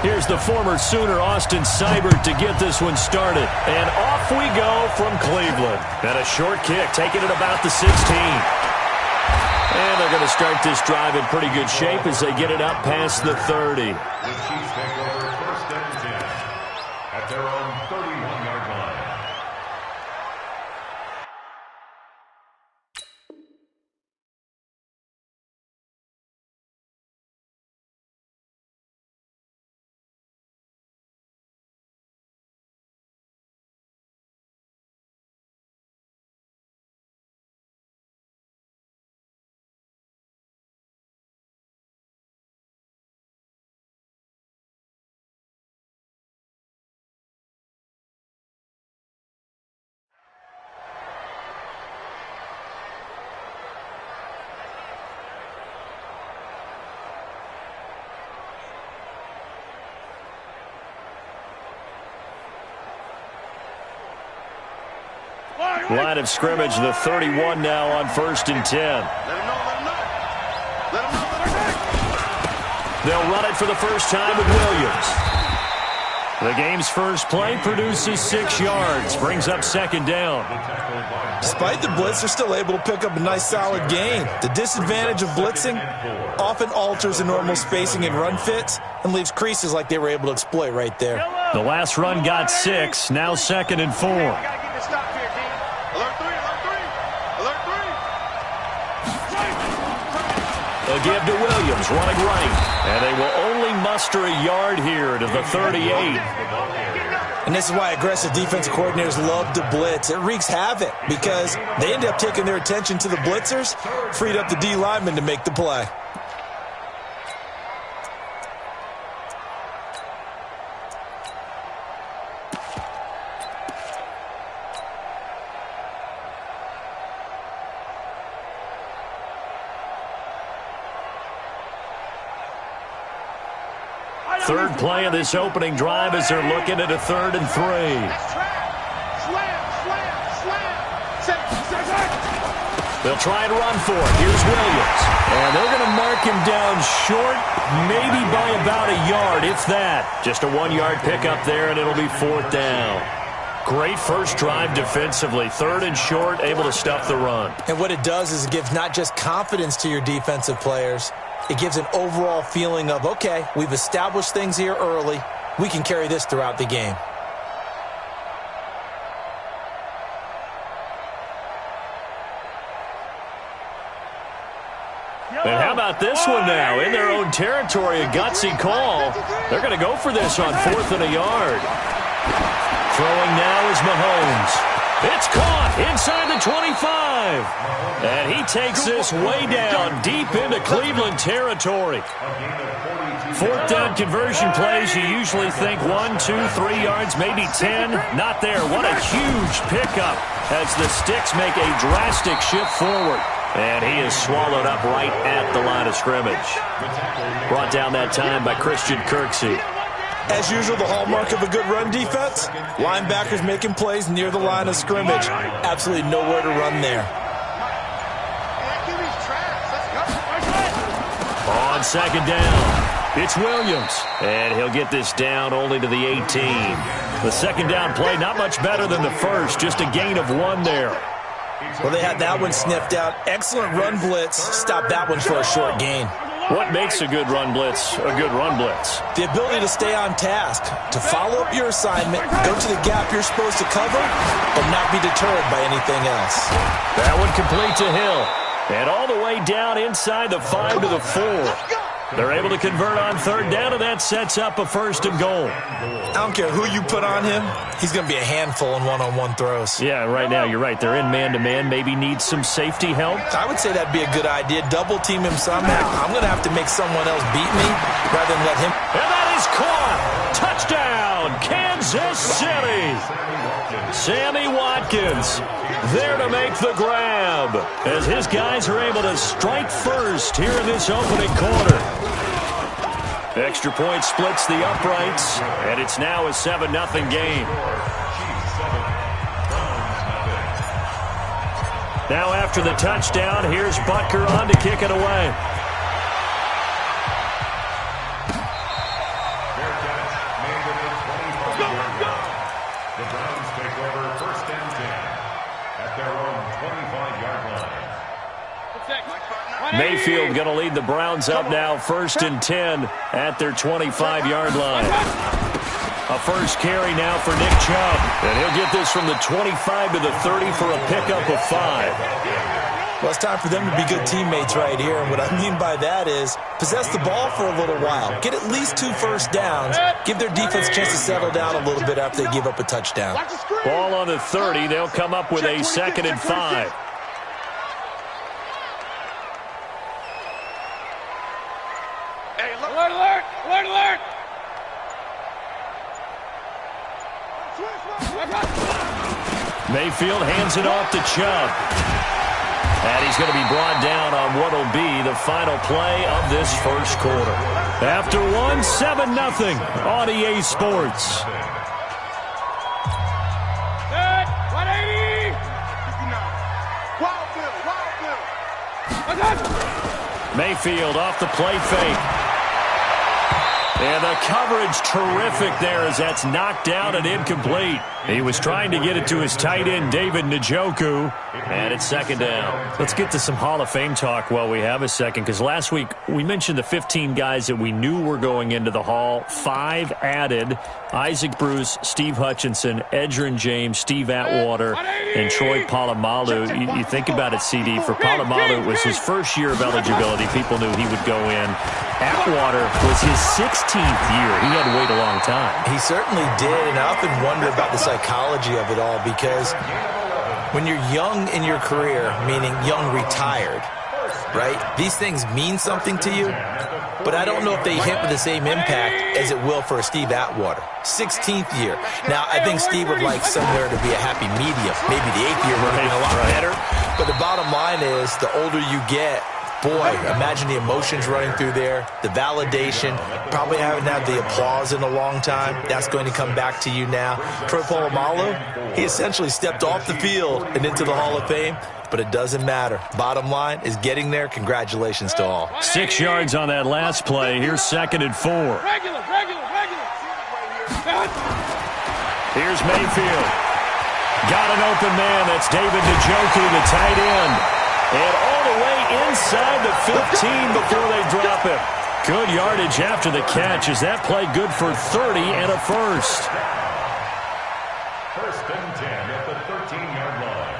Here's the former Sooner, Austin Seibert, to get this one started. And off we go from Cleveland. And a short kick, taking it about the 16. And they're going to start this drive in pretty good shape as they get it up past the 30. The Chiefs take over first and 10 at their own 31-yard line. Line of scrimmage, the 31 now on first and 10. They'll run it for the first time with Williams. The game's first play produces 6 yards, brings up second down. Despite the blitz, they're still able to pick up a nice solid gain. The disadvantage of blitzing often alters the normal spacing and run fits and leaves creases like they were able to exploit right there. The last run got 6, now second and 4. A give to Williams, running right. And they will only muster a yard here to the 38. And this is why aggressive defensive coordinators love to blitz. It wreaks havoc because they end up taking their attention to the blitzers, freed up the D lineman to make the play. Third play of this opening drive as they're looking at a 3rd and 3. They'll try and run for it. Here's Williams. And they're going to mark him down short, maybe by about a yard, if that. Just a 1-yard pickup there, and it'll be 4th down. Great first drive defensively. 3rd and short, able to stuff the run. And what it does is it gives not just confidence to your defensive players, it gives an overall feeling of, okay, we've established things here early. We can carry this throughout the game. And how about this one now? In their own territory, a gutsy call. They're going to go for this on 4th and a yard. Throwing now is Mahomes. It's caught inside the 25. And he takes this way down deep into Cleveland territory. 4th down conversion plays, you usually think 1, 2, 3 yards, maybe 10. Not there. What a huge pickup as the Sticks make a drastic shift forward. And he is swallowed up right at the line of scrimmage. Brought down that time by Christian Kirksey. As usual, the hallmark of a good run defense, linebackers making plays near the line of scrimmage. Absolutely nowhere to run there. On second down, it's Williams. And he'll get this down only to the 18. The second down play, not much better than the first, just a gain of 1 there. Well, they had that one sniffed out. Excellent run blitz. Stopped that one for a short gain. What makes a good run blitz a good run blitz? The ability to stay on task, to follow up your assignment, go to the gap you're supposed to cover, and not be deterred by anything else. That one complete to Hill. And all the way down inside the 5 to the 4. They're able to convert on 3rd down, and that sets up a 1st and goal. I don't care who you put on him. He's going to be a handful in one-on-one throws. Yeah, right now, you're right. They're in man-to-man. Maybe need some safety help. I would say that'd be a good idea. Double-team him somehow. I'm going to have to make someone else beat me rather than let him. And that is caught. Touchdown, Kansas City. Sammy Watkins there to make the grab as his guys are able to strike first here in this opening quarter. Extra point splits the uprights, and it's now a 7-0 game. Now after the touchdown, here's Butker on to kick it away. Mayfield going to lead the Browns up now, 1st and 10 at their 25-yard line. A first carry now for Nick Chubb. And he'll get this from the 25 to the 30 for a pickup of 5. Well, it's time for them to be good teammates right here. And what I mean by that is possess the ball for a little while. Get at least 2 first downs. Give their defense a chance to settle down a little bit after they give up a touchdown. Ball on the 30. They'll come up with a 2nd and 5. Hey, alert, alert, alert, alert. Mayfield hands it off to Chubb. And he's going to be brought down on what will be the final play of this first quarter. After 7-0 on EA Sports. Set, 180. Wild Bill. Mayfield off the play fake. And the coverage terrific there as that's knocked down and incomplete. He was trying to get it to his tight end, David Njoku, and it's 2nd down. Let's get to some Hall of Fame talk while we have a second, because last week we mentioned the 15 guys that we knew were going into the Hall. 5 added: Isaac Bruce, Steve Hutchinson, Edgerrin James, Steve Atwater, and Troy Polamalu. You think about it, CD. For Polamalu, it was his first year of eligibility. People knew he would go in. Atwater was his 16th year. He had to wait a long time. He certainly did, and I often wonder about the psychology of it all, because when you're young in your career, meaning young retired, right, these things mean something to you, but I don't know if they hit with the same impact as it will for a Steve Atwater. 16th year. Now, I think Steve would like somewhere to be a happy medium. Maybe the 8th year would have been a lot better, but the bottom line is the older you get, boy, imagine the emotions running through there, the validation, probably haven't had the applause in a long time. That's going to come back to you now. Troy Polamalu, he essentially stepped off the field and into the Hall of Fame, but it doesn't matter. Bottom line is getting there. Congratulations to all. 6 yards on that last play. Here's 2nd and 4. Regular. Here's Mayfield. Got an open man. That's David Njoku, the tight end. And all the way inside the 15 before they drop it. Good yardage after the catch. Is that play good for 30 and a first? 1st and 10 at the 13-yard line.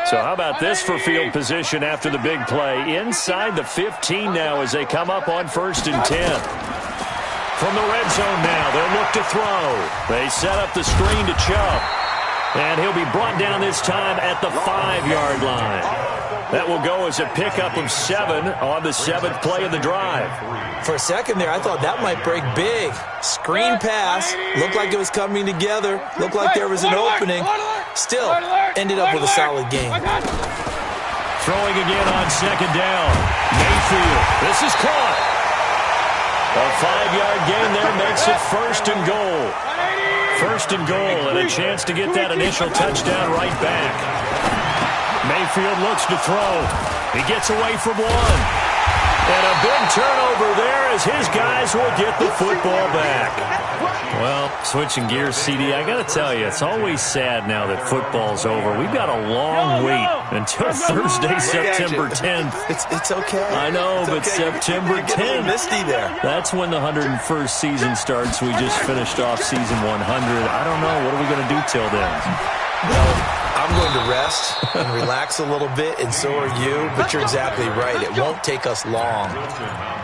So how about this for field position after the big play? Inside the 15 now as they come up on 1st and 10. From the red zone now, they'll look to throw. They set up the screen to Chubb. And he'll be brought down this time at the 5-yard line. That will go as a pickup of 7 on the 7th play of the drive. For a second there, I thought that might break big. Screen pass. Looked like it was coming together. Looked like there was an opening. Still, ended up with a solid game. Throwing again on 2nd down. Mayfield. This is caught. A 5-yard gain there makes it 1st and goal. 1st and goal, and a chance to get that initial touchdown right back. Mayfield looks to throw. He gets away from one. And a big turnover there as his guys will get the football back. Well, switching gears, CD, I got to tell you, it's always sad now that football's over. We've got a long wait until Thursday, September 10th. It's okay. I know, it's but okay. September 10th. Misty there. That's when the 101st season starts. We just finished off season 100. I don't know. What are we going to do till then? Well, I'm going to rest and relax a little bit, and so are you. But you're exactly right. It won't take us long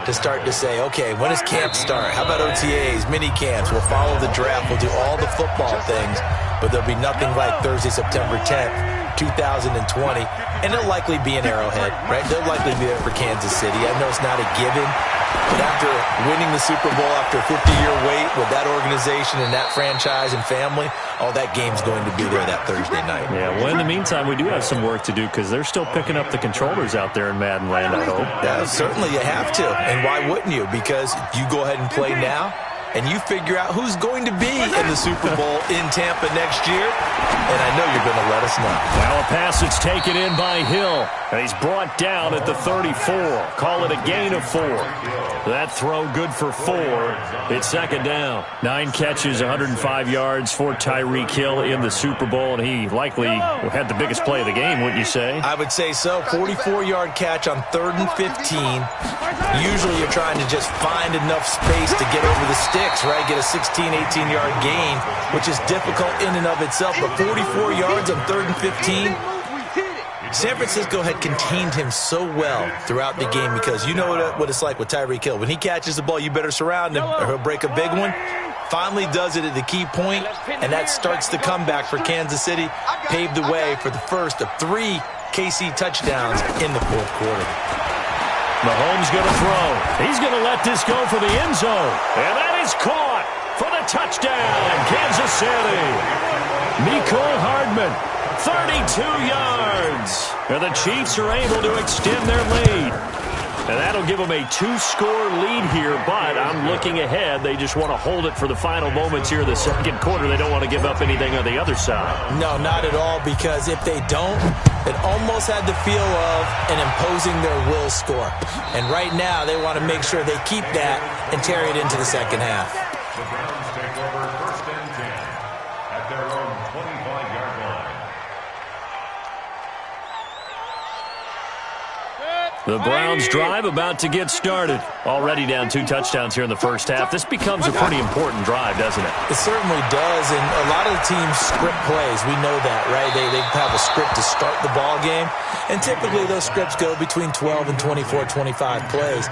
to start to say, okay, when does camp start? How about OTAs, mini camps? We'll follow the draft. We'll do all the football things. But there'll be nothing like Thursday, September 10th, 2020. And it'll likely be in Arrowhead, right? They'll likely be there for Kansas City. I know it's not a given. But after winning the Super Bowl, after a 50-year wait with that organization and that franchise and family, that game's going to be there that Thursday night. Yeah, well, in the meantime, we do have some work to do because they're still picking up the controllers out there in Madden land, I hope. Yeah, certainly you have to. And why wouldn't you? Because you go ahead and play now, and you figure out who's going to be in the Super Bowl in Tampa next year, and I know you're going to let us know. Now a pass that's taken in by Hill, and he's brought down at the 34. Call it a gain of 4. That throw good for 4. It's second down. 9 catches, 105 yards for Tyreek Hill in the Super Bowl, and he likely had the biggest play of the game, wouldn't you say? I would say so. 44-yard catch on 3rd and 15. Usually you're trying to just find enough space to get over the sticks, right? Get a 16, 18-yard gain, which is difficult in and of itself. But 44 yards on 3rd and 15. San Francisco had contained him so well throughout the game because you know what it's like with Tyreek Hill. When he catches the ball, you better surround him or he'll break a big one. Finally does it at the key point, and that starts the comeback for Kansas City. Paved the way for the first of 3 KC touchdowns in the 4th quarter. Mahomes going to throw. He's going to let this go for the end zone. And that is caught for the touchdown, Kansas City. Mecole Hardman, 32 yards. And the Chiefs are able to extend their lead. And that'll give them a 2-score lead here, but I'm looking ahead. They just want to hold it for the final moments here in the second quarter. They don't want to give up anything on the other side. No, not at all, because if they don't, it almost had the feel of an imposing their will score. And right now, they want to make sure they keep that and carry it into the second half. The Browns take over 1st and 10 at their own 25-yard line. The Browns drive about to get started. Already down 2 touchdowns here in the first half. This becomes a pretty important drive, doesn't it? It certainly does, and a lot of the teams script plays. We know that, right? They have a script to start the ball game, and typically those scripts go between 12 and 24, 25 plays.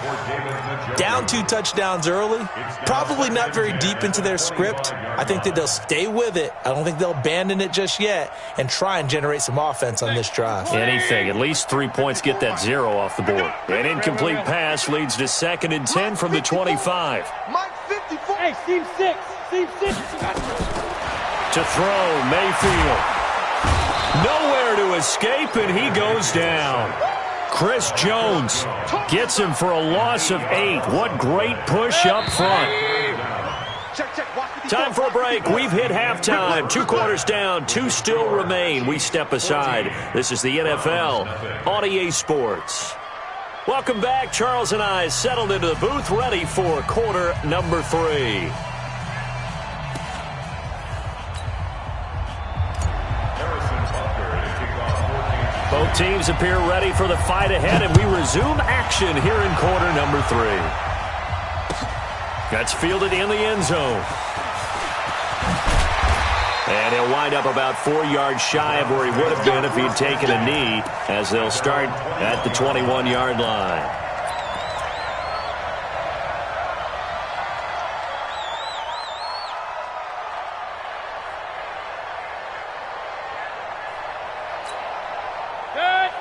Down 2 touchdowns early, probably not very deep into their script. I think that they'll stay with it. I don't think they'll abandon it just yet and try and generate some offense on this drive. Anything. At least 3 points, get that 0 off the board. An incomplete pass leads to 2nd and 10 from the 25. Hey, seam 6. Seam 6. To throw, Mayfield. Nowhere to escape, and he goes down. Chris Jones gets him for a loss of 8. What great push up front. Time for a break. We've hit halftime. 2 quarters down. 2 still remain. We step aside. This is the NFL on EA Sports. Welcome back. Charles and I settled into the booth, ready for quarter number 3. Both teams appear ready for the fight ahead, and we resume action here in quarter number 3. That's fielded in the end zone. And he'll wind up about 4 yards shy of where he would have been if he'd taken a knee, as they'll start at the 21-yard line.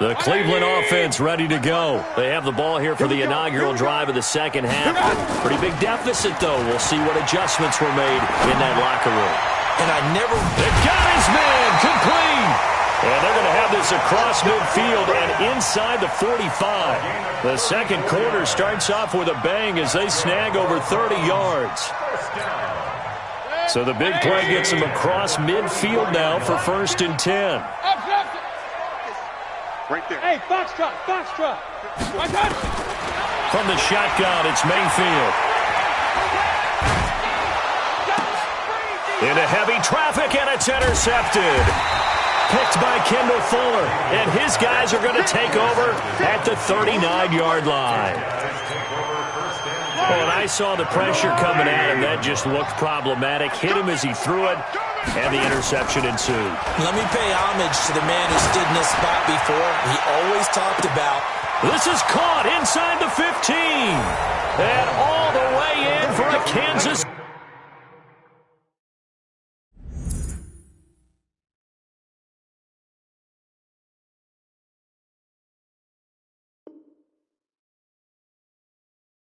The Cleveland offense ready to go. They have the ball here for the inaugural drive of the second half. Pretty big deficit, though. We'll see what adjustments were made in that locker room. And They got his man complete. And they're going to have this across midfield and inside the 45. The second quarter starts off with a bang as they snag over 30 yards. So the big play gets them across midfield now for 1st and 10. Right there. Hey, Foxtrot. From the shotgun, it's Mayfield. Into heavy traffic, and it's intercepted. Picked by Kendall Fuller, and his guys are going to take over at the 39-yard line. Well, and I saw the pressure coming at him. That just looked problematic. Hit him as he threw it, and the interception ensued. Let me pay homage to the man who stood in this spot before. He always talked about. This is caught inside the 15. And all the way in for a Kansas